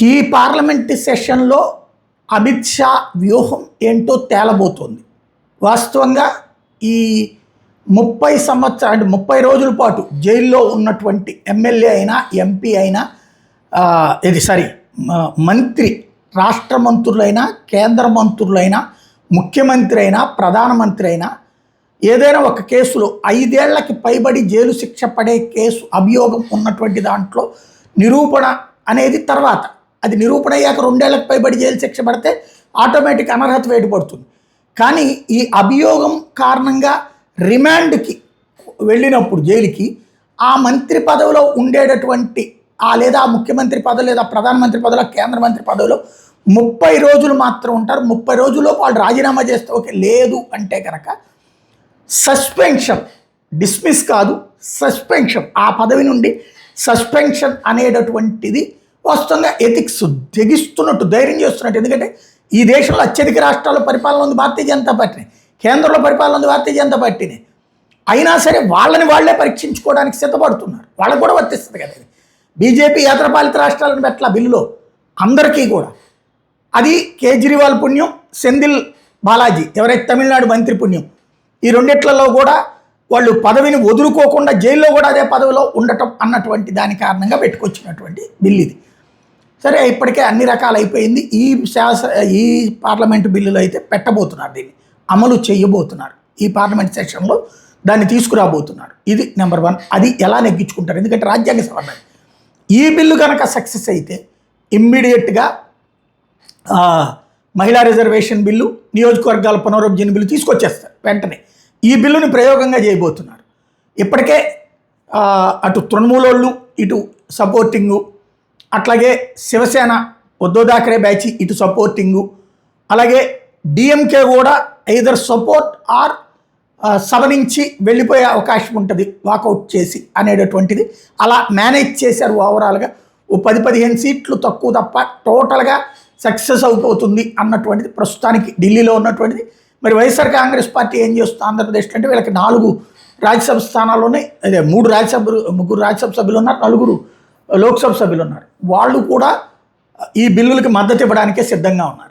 ఈ పార్లమెంట్ సెషన్లో అమిత్ షా వ్యూహం ఏంటో తేలబోతోంది. వాస్తవంగా ఈ 30 రోజుల పాటు జైల్లో ఉన్నటువంటి ఎమ్మెల్యే అయినా ఎంపీ అయినా మంత్రి, రాష్ట్ర మంత్రులైనా కేంద్ర మంత్రులైనా ముఖ్యమంత్రి అయినా ప్రధానమంత్రి అయినా ఏదైనా ఒక కేసులో 5 ఏళ్లకి పైబడి జైలు శిక్ష పడే కేసు అభియోగం ఉన్నటువంటి దాంట్లో నిరూపణ అనేది తర్వాత, అది నిరూపణ అయ్యాక 2 ఏళ్లకు పైబడి జైలు శిక్ష పడితే ఆటోమేటిక్ అనర్హత వేటు పడుతుంది. కానీ ఈ అభియోగం కారణంగా రిమాండ్కి వెళ్ళినప్పుడు జైలుకి ఆ మంత్రి పదవిలో ఉండేటటువంటి లేదా ముఖ్యమంత్రి పదవి లేదా ప్రధానమంత్రి పదవిలో కేంద్ర మంత్రి పదవిలో 30 రోజులు మాత్రం ఉంటారు. 30 రోజుల్లో వాళ్ళు రాజీనామా చేస్తే ఓకే, లేదు అంటే కనుక సస్పెన్షన్, డిస్మిస్ కాదు సస్పెన్షన్, ఆ పదవి నుండి సస్పెన్షన్ అనేటటువంటిది వాస్తవంగా ఎథిక్స్ తెగిస్తున్నట్టు, ధైర్యం చేస్తున్నట్టు. ఎందుకంటే ఈ దేశంలో అత్యధిక రాష్ట్రాల్లో పరిపాలన ఉంది భారతీయ జనతా పార్టీని, కేంద్రంలో పరిపాలన ఉంది భారతీయ జనతా పార్టీని. అయినా సరే వాళ్ళే పరీక్షించుకోవడానికి సిద్ధపడుతున్నారు. వాళ్ళకు కూడా వర్తిస్తుంది కదా. బీజేపీ కేంద్రపాలిత రాష్ట్రాలను పెట్టాల బిల్లులో అందరికీ కూడా. అది కేజ్రీవాల్ పుణ్యం, సెంధిల్ బాలాజీ ఎవరైతే తమిళనాడు మంత్రి పుణ్యం. ఈ రెండిట్లలో కూడా వాళ్ళు పదవిని వదులుకోకుండా జైల్లో కూడా అదే పదవిలో ఉండటం అన్నటువంటి దాని కారణంగా పెట్టుకొచ్చినటువంటి బిల్లు ఇది. సరే, ఇప్పటికే అన్ని రకాలు అయిపోయింది. ఈ పార్లమెంటు బిల్లులో అయితే పెట్టబోతున్నారు, దీన్ని అమలు చేయబోతున్నారు. ఈ పార్లమెంట్ సెషన్లో దాన్ని తీసుకురాబోతున్నారు. ఇది నెంబర్ 1. అది ఎలా నెగ్గించుకుంటారు, ఎందుకంటే రాజ్యాంగ సవరణ. ఈ బిల్లు కనుక సక్సెస్ అయితే ఇమ్మీడియట్గా మహిళా రిజర్వేషన్ బిల్లు, నియోజకవర్గాల పునరుజ్జీవన బిల్లు తీసుకొచ్చేస్తారు వెంటనే. ఈ బిల్లుని ప్రయోగంగా చేయబోతున్నారు. ఇప్పటికే అటు తృణమూలోళ్ళు ఇటు సపోర్టింగు, అట్లాగే శివసేన ఉద్ధవ్ థాకరే బ్యాచ్ ఇటు సపోర్టింగు, అలాగే డిఎంకే కూడా ఐదర్ సపోర్ట్ ఆర్ సభ నుంచి వెళ్ళిపోయే అవకాశం ఉంటుంది వాకౌట్ చేసి అనేటటువంటిది. అలా మేనేజ్ చేశారు. ఓవరాల్గా 10-15 సీట్లు తక్కువ తప్ప టోటల్గా సక్సెస్ అయిపోతుంది అన్నటువంటిది ప్రస్తుతానికి ఢిల్లీలో ఉన్నటువంటిది. మరి వైఎస్ఆర్ కాంగ్రెస్ పార్టీ ఏం చేస్తుంది ఆంధ్రప్రదేశ్లో అంటే, వీళ్ళకి 4 రాజ్యసభ స్థానాల్లోనే, అదే 3 రాజ్యసభ సభ్యులు ఉన్నారు, 4 లోక్సభ సభ్యులు ఉన్నారు. వాళ్ళు కూడా ఈ బిల్లులకి మద్దతు ఇవ్వడానికే సిద్ధంగా ఉన్నారు.